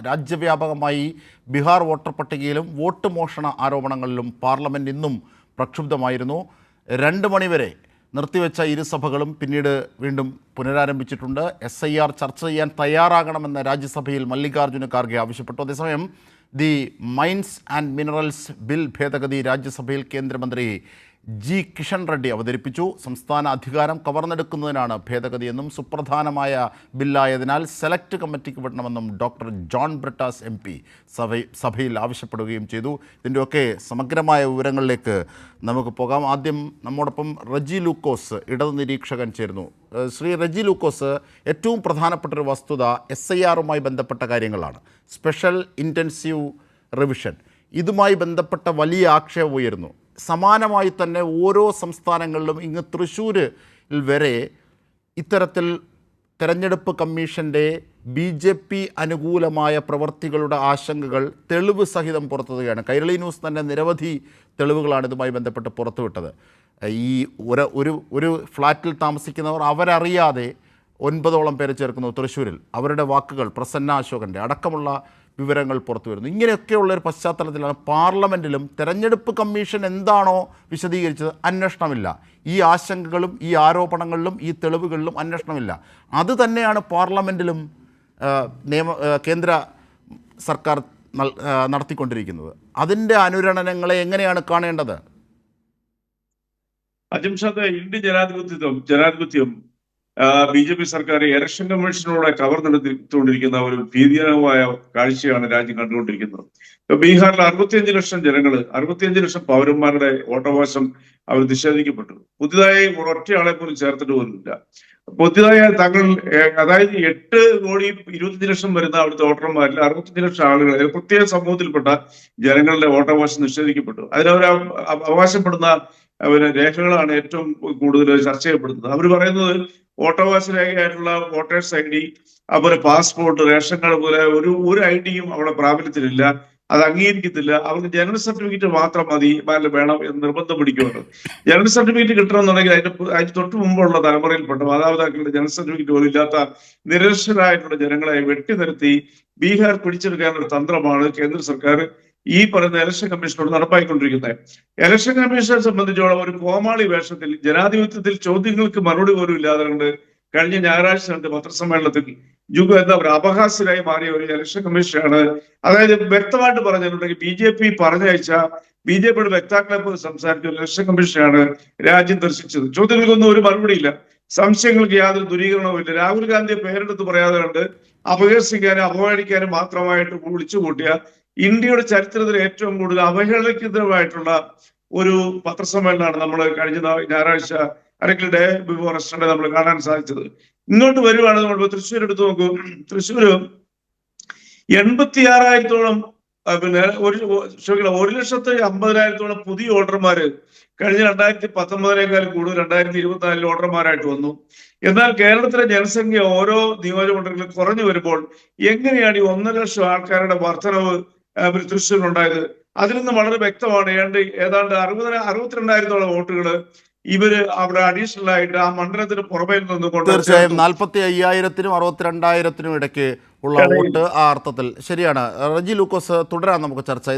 രാജ്യവ്യാപകമായി ബീഹാർ വോട്ടർ പട്ടികയിലും വോട്ട് മോഷണ ആരോപണങ്ങളിലും പാർലമെൻറ്റ് ഇന്നും പ്രക്ഷുബ്ധമായിരുന്നു. 2 മണിവരെ നിർത്തിവെച്ച ഇരുസഭകളും പിന്നീട് വീണ്ടും പുനരാരംഭിച്ചിട്ടുണ്ട്. SIR ചർച്ച ചെയ്യാൻ തയ്യാറാകണമെന്ന് രാജ്യസഭയിൽ മല്ലികാർജ്ജുന ഖാർഗെ ആവശ്യപ്പെട്ടു. അതേസമയം the mines and minerals bill ഭേദഗതി രാജ്യസഭയിൽ കേന്ദ്രമന്ത്രി ജി കിഷൻ റെഡ്ഡി അവതരിപ്പിച്ചു. സംസ്ഥാന അധികാരം കവർന്നെടുക്കുന്നതിനാണ് ഭേദഗതിയെന്നും സുപ്രധാനമായ ബില്ലായതിനാൽ സെലക്ട് കമ്മിറ്റിക്ക് വിടണമെന്നും ഡോക്ടർ ജോൺ ബ്രിട്ടാസ് MP സഭയിൽ ആവശ്യപ്പെടുകയും ചെയ്തു. ഇതിൻ്റെയൊക്കെ സമഗ്രമായ വിവരങ്ങളിലേക്ക് നമുക്ക് പോകാം. ആദ്യം നമ്മോടൊപ്പം റജി ലൂക്കോസ് ഇടത് നിരീക്ഷകൻ ചേരുന്നു. ശ്രീ റജി ലൂക്കോസ്, ഏറ്റവും പ്രധാനപ്പെട്ടൊരു വസ്തുത SIRുമായി ബന്ധപ്പെട്ട കാര്യങ്ങളാണ്. സ്പെഷ്യൽ ഇൻറ്റൻസീവ് റിവിഷൻ, ഇതുമായി ബന്ധപ്പെട്ട വലിയ ആക്ഷേപം ഉയരുന്നു. സമാനമായി തന്നെ ഓരോ സംസ്ഥാനങ്ങളിലും ഇങ്ങ് തൃശ്ശൂരിൽ വരെ ഇത്തരത്തിൽ തെരഞ്ഞെടുപ്പ് കമ്മീഷൻ്റെ BJP അനുകൂലമായ പ്രവർത്തികളുടെ ആശങ്കകൾ തെളിവ് സഹിതം പുറത്തുവരികയാണ്. കൈരളി ന്യൂസ് തന്നെ നിരവധി തെളിവുകളാണ് ഇതുമായി ബന്ധപ്പെട്ട് പുറത്തുവിട്ടത്. ഈ ഒരു ഫ്ലാറ്റിൽ താമസിക്കുന്നവർ അവരറിയാതെ 9ഓളം പേരെ ചേർക്കുന്നു തൃശ്ശൂരിൽ. അവരുടെ വാക്കുകൾ പ്രസന്ന അശോകൻ്റെ അടക്കമുള്ള വിവരങ്ങൾ പുറത്തു വരുന്നു. ഇങ്ങനെയൊക്കെയുള്ളൊരു പശ്ചാത്തലത്തിലാണ് പാർലമെൻറ്റിലും തെരഞ്ഞെടുപ്പ് കമ്മീഷൻ എന്താണോ വിശദീകരിച്ചത് അന്വേഷണമില്ല. ഈ ആശങ്കകളും ഈ ആരോപണങ്ങളിലും ഈ തെളിവുകളിലും അന്വേഷണമില്ല. അത് തന്നെയാണ് പാർലമെൻറ്റിലും കേന്ദ്ര സർക്കാർ നടത്തിക്കൊണ്ടിരിക്കുന്നത്. അതിൻ്റെ അനുരണനങ്ങളെ എങ്ങനെയാണ് കാണേണ്ടത്? അജിംഷാദ്, ഇന്ത്യൻ ജനാധിപത്യം BJP സർക്കാർ ഇലക്ഷൻ കമ്മീഷനോടെ കവർന്നെടുത്തുകൊണ്ടിരിക്കുന്ന ഒരു ഭീതികരമായ കാഴ്ചയാണ് രാജ്യം കണ്ടുകൊണ്ടിരിക്കുന്നത്. ബീഹാറിൽ 65 ലക്ഷം പൗരന്മാരുടെ വോട്ടവകാശം അവർ നിഷേധിക്കപ്പെട്ടു. പുതിയതായി ഒരൊറ്റയാളെ പോലും ചേർത്തിട്ട് പോലുമില്ല. പുതിയതായ തങ്ങൾ, അതായത് 8,25,00,000 വരുന്ന അവിടുത്തെ വോട്ടർമാരിൽ 65 ലക്ഷം ആളുകൾ പ്രത്യേക സമൂഹത്തിൽപ്പെട്ട ജനങ്ങളുടെ വോട്ടവകാശം നിഷേധിക്കപ്പെട്ടു. അതിനവർ അവകാശപ്പെടുന്ന രേഖകളാണ് ഏറ്റവും കൂടുതൽ ചർച്ച ചെയ്യപ്പെടുന്നത്. അവർ പറയുന്നത് വോട്ടവകാശ രേഖയായിട്ടുള്ള വോട്ടേഴ്സ് ID, അതുപോലെ പാസ്പോർട്ട്, റേഷൻ കാർഡ് പോലെ ഒരു IDയും അവിടെ പ്രാബല്യത്തിലില്ല. അത് അംഗീകരിക്കത്തില്ല. അവർക്ക് ജനന സർട്ടിഫിക്കറ്റ് മാത്രം വേണം എന്ന് നിർബന്ധം പിടിക്കുന്നുണ്ട്. ജനന സർട്ടിഫിക്കറ്റ് കിട്ടണമെന്നുണ്ടെങ്കിൽ അതിന് തൊട്ട് മുമ്പുള്ള തലമുറയിൽപ്പെട്ട മാതാപിതാക്കളുടെ ജനന സർട്ടിഫിക്കറ്റ് പോലും ഇല്ലാത്ത നിരക്ഷരായിട്ടുള്ള ജനങ്ങളെ വെട്ടിനിരത്തി ബീഹാർ പിടിച്ചെടുക്കാനുള്ള തന്ത്രമാണ് കേന്ദ്ര സർക്കാർ ഈ പറയുന്ന ഇലക്ഷൻ കമ്മീഷനോട് നടപ്പായിക്കൊണ്ടിരിക്കുന്നത്. ഇലക്ഷൻ കമ്മീഷനെ സംബന്ധിച്ചോളം ഒരു കോമാളി വേഷത്തിൽ ജനാധിപത്യത്തിൽ ചോദ്യങ്ങൾക്ക് മറുപടി പോലും ഇല്ലാതെ കൊണ്ട് കഴിഞ്ഞ ഞായറാഴ്ച നടത്തിയ പത്രസമ്മേളനത്തിൽ അപഹാസ്യരായി മാറിയ ഒരു ഇലക്ഷൻ കമ്മീഷനാണ്. അതായത് വ്യക്തമായിട്ട് പറഞ്ഞിട്ടുണ്ടെങ്കിൽ BJP പറഞ്ഞയച്ച BJPയുടെ വക്താക്കളെ പോലും സംസാരിച്ച ഇലക്ഷൻ കമ്മീഷനാണ് രാജ്യം ദർശിച്ചത്. ചോദ്യങ്ങൾക്കൊന്നും ഒരു മറുപടിയില്ല, സംശയങ്ങൾക്ക് യാതൊരു ദൂരീകരണവും ഇല്ല. രാഹുൽ ഗാന്ധിയെ പേരെടുത്ത് പറയാതെ കണ്ട് അപഹസിക്കാനും അപമാനിക്കാനും മാത്രമായിട്ട് വിളിച്ചുകൂട്ടിയ ഇന്ത്യയുടെ ചരിത്രത്തിൽ ഏറ്റവും കൂടുതൽ അവഹേളനമായിട്ടുള്ള ഒരു പത്രസമ്മേളനമാണ് നമ്മൾ കഴിഞ്ഞ ഞായറാഴ്ച അല്ലെങ്കിൽ ഡേ ബിഫോർ യെസ്റ്റർഡേ നമ്മൾ കാണാൻ സാധിച്ചത്. ഇങ്ങോട്ട് വരുവാണ് നമ്മൾ തൃശ്ശൂർ എടുത്ത് നോക്കൂ. തൃശ്ശൂര് 86,000-ഓളം 1,50,000-ഓളം പുതിയ വോട്ടർമാര് കഴിഞ്ഞ 2019 കൂടുതൽ 2024 വോട്ടർമാരായിട്ട് വന്നു. എന്നാൽ കേരളത്തിലെ ജനസംഖ്യ ഓരോ നിയോജകമണ്ഡലങ്ങളിലും കുറഞ്ഞു വരുമ്പോൾ എങ്ങനെയാണ് ഈ 1.5 ലക്ഷം ആൾക്കാരുടെ വർധനവ് തൃശ്ശൂരിലുണ്ടായത്? അതിൽ നിന്ന് വളരെ വ്യക്തമാണ്. ഏതാണ്ട് 62,000-ഓളം വോട്ടുകൾ ഇവര് അവിടെ അഡീഷണൽ ആയിട്ട് ആ മണ്ഡലത്തിന് പുറമേ നിന്നുകൊണ്ട് തീർച്ചയായും 45,000-നും 62,000-നും ഇടയ്ക്ക് ഉള്ള വോട്ട് ആ അർത്ഥത്തിൽ ശരിയാണ്. റജി ലൂക്കോസ്, തുടരാം നമുക്ക് ചർച്ച.